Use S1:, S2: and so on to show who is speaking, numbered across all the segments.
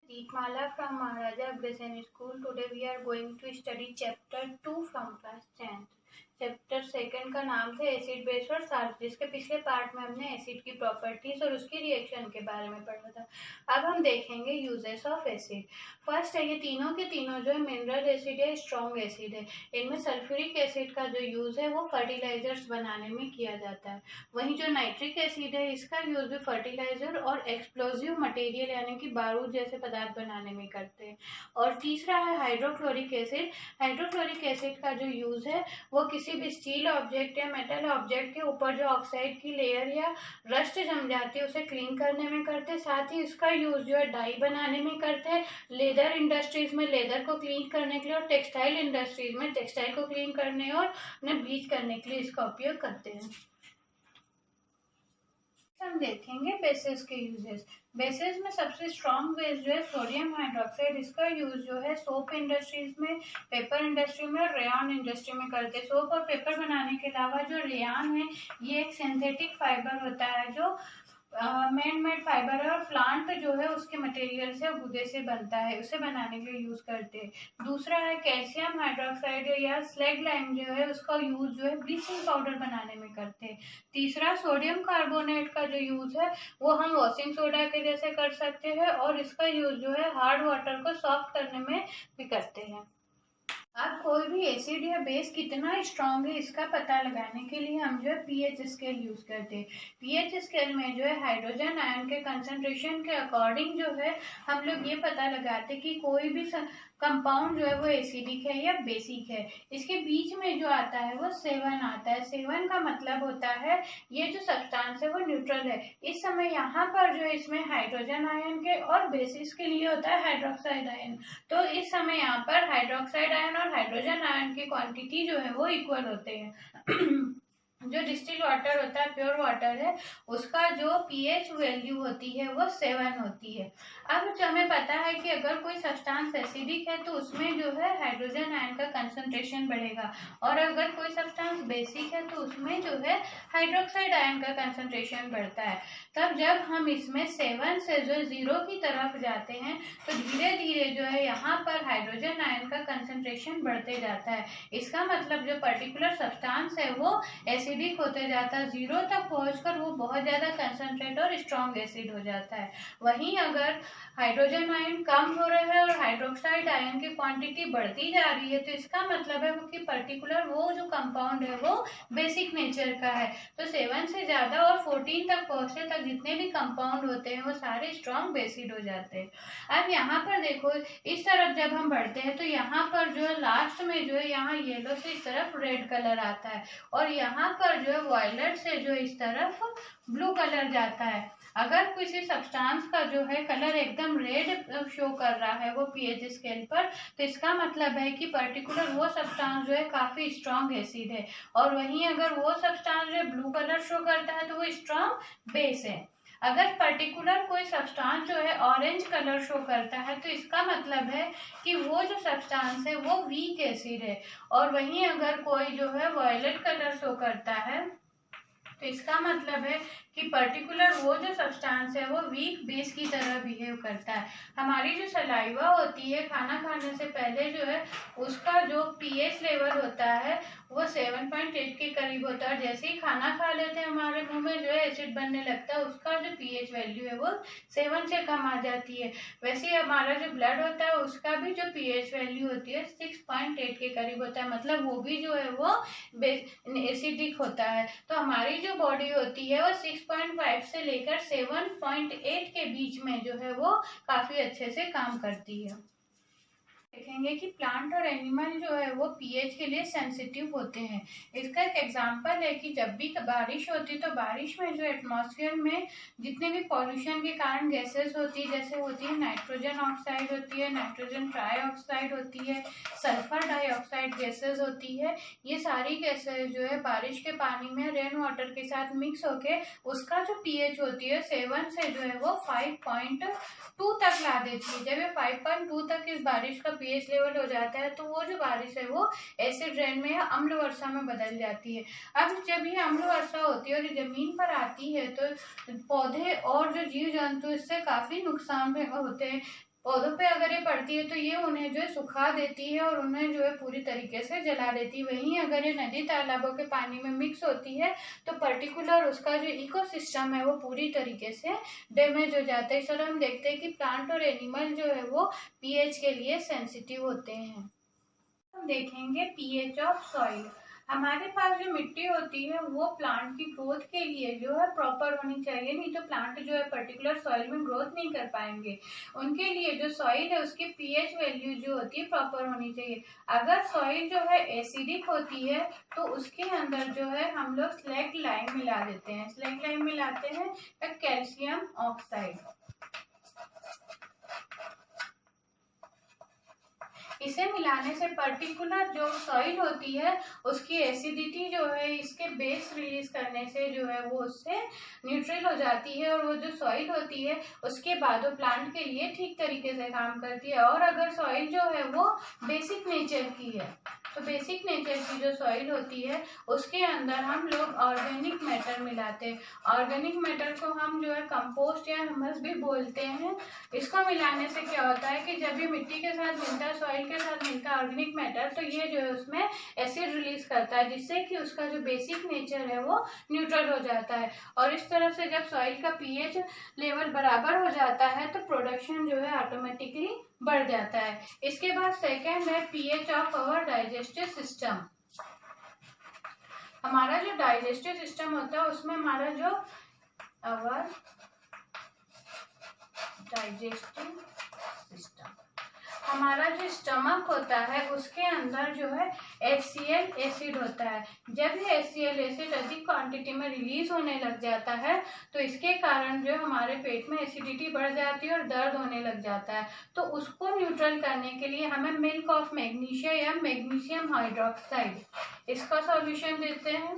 S1: Deepmala from Maharaja Agrasen School. Today we are going to study chapter 2 from class 10th. Chapter second का था acid base और salt, जिसके पिछले part में हमने एसिड की प्रॉपर्टीज और उसकी रिएक्शन के बारे में पढ़ा था। अब हम देखेंगे यूजेस ऑफ एसिड। फर्स्ट है, ये तीनों के तीनों जो है मिनरल एसिड है, स्ट्रॉन्ग एसिड है। इनमें सल्फ्यूरिक एसिड का जो यूज है वो फर्टिलाइजर्स बनाने में किया जाता है। वहीं जो नाइट्रिक एसिड है इसका यूज भी फर्टिलाइजर और एक्सप्लोजिव मटेरियल यानी कि बारूद जैसे पदार्थ बनाने में करते हैं। और तीसरा है हाइड्रोक्लोरिक एसिड। हाइड्रोक्लोरिक एसिड का जो यूज है वो किसी भी स्टील ऑब्जेक्ट या मेटल ऑब्जेक्ट के ऊपर जो ऑक्साइड की लेयर या रस्ट जम जाती है उसे क्लीन करने में करते हैं। साथ ही इसका यूज जो है डाई बनाने में करते हैं, लेदर इंडस्ट्रीज में लेदर को क्लीन करने के लिए, और टेक्सटाइल इंडस्ट्रीज में टेक्सटाइल को क्लीन करने और उन्हें ब्लीच करने के लिए इसका उपयोग करते हैं। हम देखेंगे बेसिस के यूजेस। बेसिस में सबसे स्ट्रॉन्ग बेस जो है सोडियम हाइड्रोक्साइड। इसका यूज जो है सोप इंडस्ट्रीज में, पेपर इंडस्ट्री में और रेयन इंडस्ट्री में करते हैं। सोप और पेपर बनाने के अलावा जो रेयन है ये एक सिंथेटिक फाइबर होता है जो मैन मेड फाइबर है और प्लांट जो है उसके मटेरियल से और गुदे से बनता है, उसे बनाने के लिए यूज करते हैं। दूसरा है कैल्शियम हाइड्रोक्साइड या स्लैग लाइम जो है उसका यूज जो है ब्लीचिंग पाउडर बनाने में करते हैं। तीसरा सोडियम कार्बोनेट का जो यूज है वो हम वॉशिंग सोडा के जैसे कर सकते हैं और इसका यूज जो है हार्ड वाटर को सॉफ्ट करने में भी करते हैं। अब कोई भी एसिड या बेस कितना स्ट्रॉन्ग है इसका पता लगाने के लिए हम जो है पीएच स्केल यूज करते हैं। पीएच स्केल में जो है हाइड्रोजन आयन के कंसंट्रेशन के अकॉर्डिंग जो है हम लोग ये पता लगाते हैं कि कोई भी कंपाउंड जो है वो एसिडिक है या बेसिक है। इसके बीच में जो आता है वो 7 आता है। 7 का मतलब होता है ये जो सब्सटेंस है वो न्यूट्रल है। इस समय यहाँ पर जो इसमें हाइड्रोजन आयन के और बेसिस के लिए होता है हाइड्रोक्साइड आयन। तो इस समय यहाँ पर हाइड्रोक्साइड आयन और हाइड्रोजन आयन की क्वांटिटी जो है वो इक्वल होते हैं। जो डिस्टिल वाटर होता है, प्योर वाटर है, उसका जो पीएच वैल्यू होती है वो 7 होती है। अब जो हमें पता है कि अगर कोई सब्सटेंस एसिडिक है तो उसमें जो है हाइड्रोजन आयन का कंसंट्रेशन बढ़ेगा, और अगर कोई सब्सटेंस बेसिक है तो उसमें जो है हाइड्रोक्साइड आयन का कंसंट्रेशन बढ़ता है। तब जब हम इसमें 7 से जो 0 की तरफ जाते हैं तो धीरे धीरे जो है यहाँ पर हाइड्रोजन आयन का कंसंट्रेशन बढ़ते जाता है। इसका मतलब जो पर्टिकुलर सब्सटेंस है वो एसिडिक होते जाता है, 0 तक पहुंचकर वो बहुत ज्यादा कंसंट्रेट और स्ट्रॉन्ग एसिड हो जाता है। वहीं अगर हाइड्रोजन आयन कम हो रहा है और हाइड्रोक्साइड आयन की क्वांटिटी बढ़ती जा रही है तो इसका मतलब है कि पर्टिकुलर वो जो कंपाउंड है वो बेसिक नेचर का है। तो 7 से ज्यादा और 14 तक पहुंचने तक जितने भी कंपाउंड होते हैं वो सारे स्ट्रॉन्ग बेसिड हो जाते हैं। अब यहाँ पर देखो, इस तरफ जब हम बढ़ते हैं तो यहाँ पर जो है लास्ट में जो है यहाँ येलो से इस तरफ रेड कलर आता है, और यहाँ पर जो है वायलेट से जो इस तरफ ब्लू कलर जाता है। अगर किसी सब्सटेंस का जो है कलर एकदम रेड शो कर रहा है वो पीएच स्केल पर, तो इसका मतलब है कि पर्टिकुलर वो सब्सटेंस जो है काफी स्ट्रॉन्ग एसिड है। और वहीं अगर वो सब्सटेंस जो ब्लू कलर शो करता है तो वो स्ट्रॉन्ग बेस है। अगर पर्टिकुलर कोई सब्सटेंस जो है ऑरेंज कलर शो करता है तो इसका मतलब है कि वो जो सब्सटेंस है वो वीक एसिड है। और वहीं अगर कोई जो है वायलेट कलर शो करता है तो इसका मतलब है कि पर्टिकुलर वो जो सब्सटेंस है वो वीक बेस की तरह बिहेव करता है। हमारी जो सलाइवा होती है खाना खाने से पहले जो है उसका जो पीएच लेवल होता है वो 7.8 के करीब होता है। जैसे ही खाना खा लेते हैं हमारे मुंह में जो है एसिड बनने लगता है, उसका जो पीएच वैल्यू है वो 7 से कम आ जाती है। वैसे हमारा जो ब्लड होता है उसका भी जो पीएच वैल्यू होती है 6.8 के करीब होता है, मतलब वो भी जो है वो एसिडिक होता है। तो हमारी जो बॉडी होती है वो 6.5 से लेकर 7.8 के बीच में जो है वो काफी अच्छे से काम करती है। देखेंगे कि प्लांट और एनिमल जो है वो पीएच के लिए सेंसिटिव होते हैं। इसका एक एग्जांपल है कि जब भी बारिश होती तो बारिश में जो एटमॉस्फेयर में जितने भी पॉल्यूशन के कारण गैसेस होती है, जैसे होती है नाइट्रोजन ऑक्साइड होती है, नाइट्रोजन ट्राईऑक्साइड होती है, सल्फर डाइऑक्साइड गैसेस होती है, ये सारी गैसेस जो है बारिश के पानी में रेन वाटर के साथ मिक्स होके उसका जो पीएच होती है 7 से जो है वो 5.2 तक ला देती है। जब ये 5.2 तक इस बारिश का पीएच लेवल हो जाता है तो वो जो बारिश है वो एसिड रेन में या अम्ल वर्षा में बदल जाती है। अब जब ये अम्ल वर्षा होती है और ये जमीन पर आती है तो पौधे और जो जीव जंतु इससे काफी नुकसान में होते हैं। पौधों पे अगर ये पड़ती है तो ये उन्हें जो है सुखा देती है और उन्हें जो है पूरी तरीके से जला देती है। वहीं अगर ये नदी तालाबों के पानी में मिक्स होती है तो पर्टिकुलर उसका जो इकोसिस्टम है वो पूरी तरीके से डैमेज हो जाता है। इस तरह हम देखते हैं कि प्लांट और एनिमल जो है वो पीएच के लिए सेंसिटिव होते हैं। हम देखेंगे पीएच ऑफ सॉइल। हमारे पास जो मिट्टी होती है वो प्लांट की ग्रोथ के लिए जो है प्रॉपर होनी चाहिए, नहीं तो प्लांट जो है पर्टिकुलर सॉइल में ग्रोथ नहीं कर पाएंगे। उनके लिए जो सॉइल है उसकी पीएच वैल्यू जो होती है प्रॉपर होनी चाहिए। अगर सॉइल जो है एसिडिक होती है तो उसके अंदर जो है हम लोग स्लैग लाइम मिला देते हैं। स्लैग लाइम मिलाते हैं या कैल्शियम ऑक्साइड। इसे मिलाने से पर्टिकुलर जो सॉइल होती है उसकी एसिडिटी जो है इसके बेस रिलीज करने से जो है वो उससे न्यूट्रल हो जाती है और वो जो सॉइल होती है उसके बाद वो प्लांट के लिए ठीक तरीके से काम करती है। और अगर सॉइल जो है वो बेसिक नेचर की है तो बेसिक नेचर की जो सॉइल होती है उसके अंदर हम लोग ऑर्गेनिक मैटर मिलाते हैं। ऑर्गेनिक मैटर को हम जो है कंपोस्ट या ह्यूमस भी बोलते हैं। इसको मिलाने से क्या होता है कि जब भी मिट्टी के साथ मिलता है, सॉइल के साथ मिलता है ऑर्गेनिक मैटर, तो ये जो है उसमें एसिड रिलीज करता है जिससे कि उसका जो बेसिक नेचर है वो न्यूट्रल हो जाता है। और इस तरह से जब सॉइल का पीएच लेवल बराबर हो जाता है तो प्रोडक्शन जो है ऑटोमेटिकली बढ़ जाता है। इसके बाद सेकेंड है pH of our digestive system. हमारा जो डाइजेस्टिव सिस्टम होता है उसमें हमारा जो आवर डाइजेस्टिव सिस्टम, हमारा जो स्टमक होता है उसके अंदर जो है HCl एसिड होता है। जब ये HCl एसिड अधिक क्वांटिटी में रिलीज होने लग जाता है तो इसके कारण जो हमारे पेट में एसिडिटी बढ़ जाती है और दर्द होने लग जाता है। तो उसको न्यूट्रल करने के लिए हमें मिल्क ऑफ मैग्नीशिया या मैग्नीशियम हाइड्रोक्साइड इसका सॉल्यूशन देते हैं,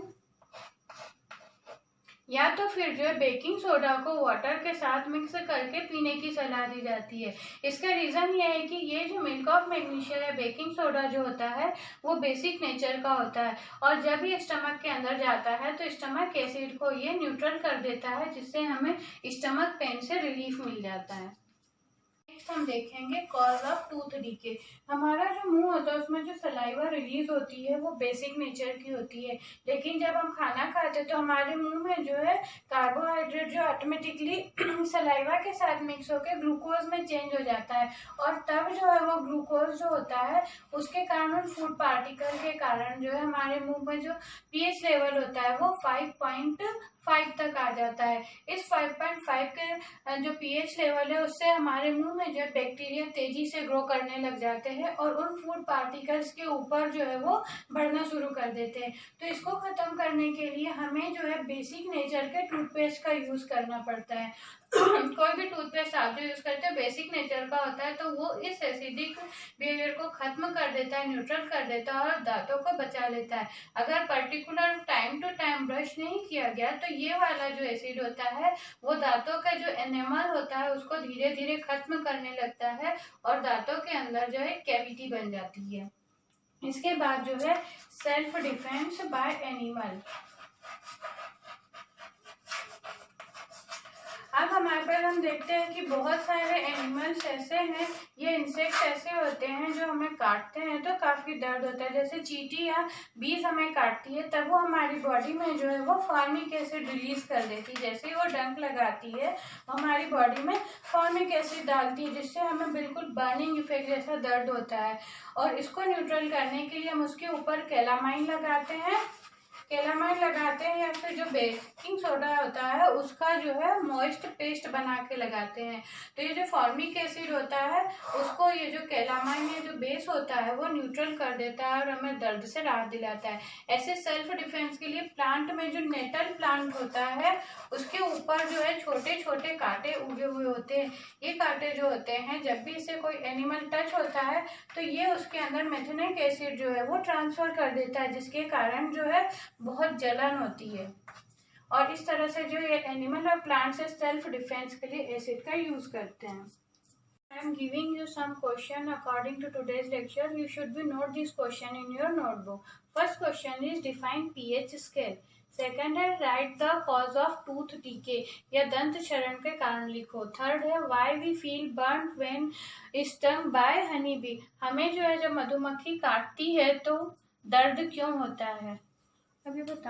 S1: या तो फिर जो है बेकिंग सोडा को वाटर के साथ मिक्स करके पीने की सलाह दी जाती है। इसका रीजन ये है कि ये जो मिल्क ऑफ मैग्नीशिया या बेकिंग सोडा जो होता है वो बेसिक नेचर का होता है और जब ये स्टमक के अंदर जाता है तो स्टमक एसिड को ये न्यूट्रल कर देता है जिससे हमें स्टमक पेन से रिलीफ मिल जाता है। हम देखेंगे कॉज ऑफ टूथ डीके। हमारा जो मुंह होता है उसमें जो सलाइवा रिलीज होती है वो बेसिक नेचर की होती है, लेकिन जब हम खाना खाते हैं तो हमारे मुंह में जो है कार्बोहाइड्रेट जो ऑटोमेटिकली सलाइवा के साथ मिक्स होकर ग्लूकोज में चेंज हो जाता है और तब जो है वो ग्लूकोज जो होता है उसके कारण फूड पार्टिकल के कारण जो है हमारे मुंह में जो पीएच लेवल होता है वो 5.5 तक आ जाता है। इस 5.5 के जो पीएच लेवल है उससे हमारे मुंह में जो बैक्टीरिया तेजी से ग्रो करने लग जाते हैं और उन फूड पार्टिकल्स के ऊपर जो है वो बढ़ना शुरू कर देते हैं। तो इसको खत्म करने के लिए हमें जो है बेसिक नेचर के टूथपेस्ट का यूज करना पड़ता है। कोई भी टूथपेस्ट आप जो यूज करते हैं बेसिक नेचर का होता है तो वो इस एसिडिक बिहेवियर को खत्म कर देता है, न्यूट्रल कर देता है और दांतों को बचा लेता है। अगर particular time to time brush नहीं किया गया तो ये वाला जो एसिड होता है वो दांतों का जो एनेमल होता है उसको धीरे धीरे खत्म करने लगता है और दांतों के अंदर जो है कैविटी बन जाती है। इसके बाद जो है सेल्फ डिफेंस बाय एनिमल। अब हमारे पास हम देखते हैं कि बहुत सारे एनिमल्स ऐसे हैं, ये इंसेक्ट ऐसे होते हैं जो हमें काटते हैं तो काफी दर्द होता है। जैसे चींटी या बीज हमें काटती है तब वो हमारी बॉडी में जो है वो फॉर्मिक एसिड रिलीज कर देती है। जैसे ही वो डंक लगाती है वो हमारी बॉडी में फॉर्मिक एसिड डालती है जिससे हमें बिल्कुल बर्निंग इफेक्ट जैसा दर्द होता है। और इसको न्यूट्रल करने के लिए हम उसके ऊपर कैलामाइन लगाते हैं, कैलामाइन लगाते हैं या फिर जो बेकिंग सोडा होता है उसका जो है मॉइस्ट पेस्ट बना के लगाते हैं। तो ये जो फॉर्मिक एसिड होता है उसको ये जो कैलामाइन या जो बेस होता है वो न्यूट्रल कर देता है और हमें दर्द से राहत दिलाता है। ऐसे सेल्फ डिफेंस के लिए प्लांट में जो नेटल प्लांट होता है उसके ऊपर जो है छोटे छोटे कांटे उगे हुए होते हैं। ये कांटे जो होते हैं जब भी इसे कोई एनिमल टच होता है तो ये उसके अंदर मेथेनिक एसिड जो है वो ट्रांसफर कर देता है जिसके कारण जो है बहुत जलन होती है। और इस तरह से जो ये एनिमल और प्लांट से सेल्फ डिफेंस के लिए एसिड का यूज करते हैं। I am giving you some question according to today's lecture. You should be note this question in your notebook. First question is define pH scale. Second है write the cause of tooth decay या दंत क्षरण के कारण लिखो। Third है why we feel burn when stung by honey bee, हमें जो है जब मधुमक्खी काटती है तो दर्द क्यों होता है। अभी बताओ।